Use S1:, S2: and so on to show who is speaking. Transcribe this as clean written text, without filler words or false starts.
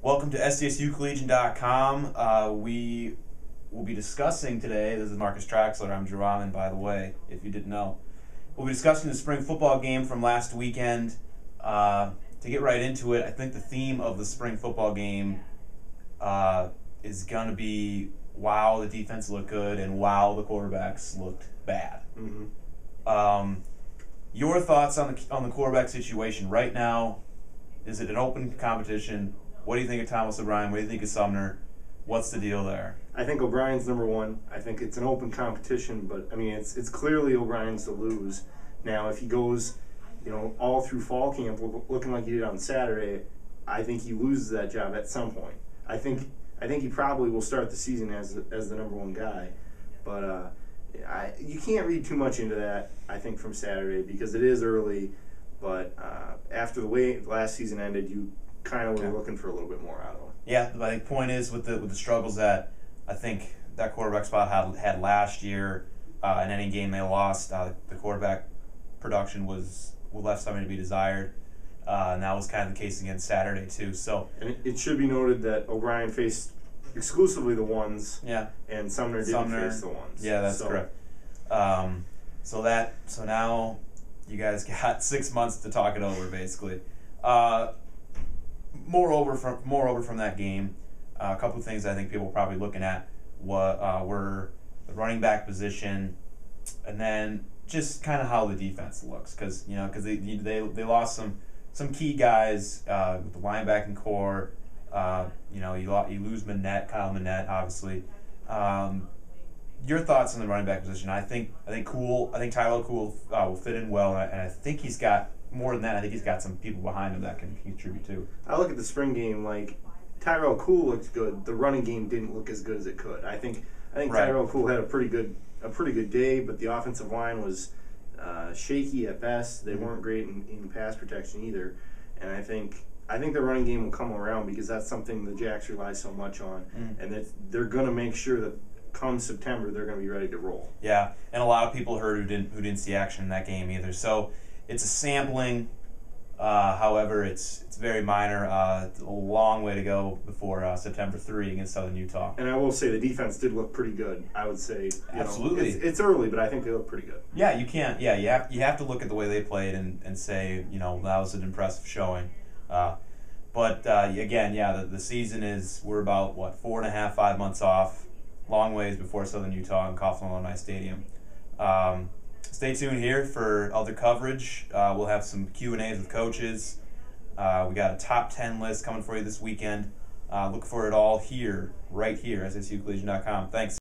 S1: Welcome to SDSUcollegian.com. We will be discussing today, this is Marcus Traxler, I'm Jeraman, by the way, if you didn't know. We'll be discussing the spring football game from last weekend. To get right into it, I think the theme of the spring football game is going to be, wow, the defense looked good, and wow, the quarterbacks looked bad. Your thoughts on the quarterback situation right now? Is it an open competition? What do you think of Thomas O'Brien? What do you think of Sumner? What's the deal there?
S2: I think O'Brien's number one. I think it's an open competition, but I mean it's clearly O'Brien's to lose. Now, if he goes, all through fall camp looking like he did on Saturday, I think he loses that job at some point. I think he probably will start the season as the number one guy, but you can't read too much into that. I think from Saturday because it is early, but after the way last season ended, you kind of were looking for a little bit more out of him.
S1: Yeah, I think the point is with the struggles that I think that quarterback spot had last year, in any game they lost, the quarterback production was left something to be desired, and that was kind of the case against Saturday too. So, and
S2: it should be noted that O'Brien faced exclusively the ones, and Sumner didn't face the ones.
S1: Yeah, that's correct. So now you guys got 6 months to talk it over, basically. Moreover from that game, a couple of things I think people were probably looking at were the running back position, and then just kind of how the defense looks, because they lost some key guys with the linebacking core. You lose Kyle Manette, obviously. Your thoughts on the running back position? I think Tyler Cool will fit in well, and I think he's got more than that. I think he's got some people behind him that can contribute too.
S2: I look at the spring game like Tyrell Cool looked good. The running game didn't look as good as it could. I think right. Tyrell Cool had a pretty good day, but the offensive line was shaky at best. They weren't great in pass protection either, and I think the running game will come around because that's something the Jacks rely so much on, and that they're going to make sure that come September they're going to be ready to roll.
S1: Yeah, and a lot of people heard who didn't see action in that game either. So it's a sampling. However, it's very minor. It's a long way to go before September 3 against Southern Utah.
S2: And I will say the defense did look pretty good. I would say
S1: absolutely.
S2: It's early, but I think they look pretty good.
S1: Yeah, you can't. Yeah, you have to look at the way they played and say that was an impressive showing. But again, the season we're about 4.5, 5 months off. Long ways before Southern Utah and Coughlin Alumni Stadium. Stay tuned here for other coverage. We'll have some Q&As with coaches. We got a top 10 list coming for you this weekend. Look for it all right here, SDSUcollegian.com. Thanks.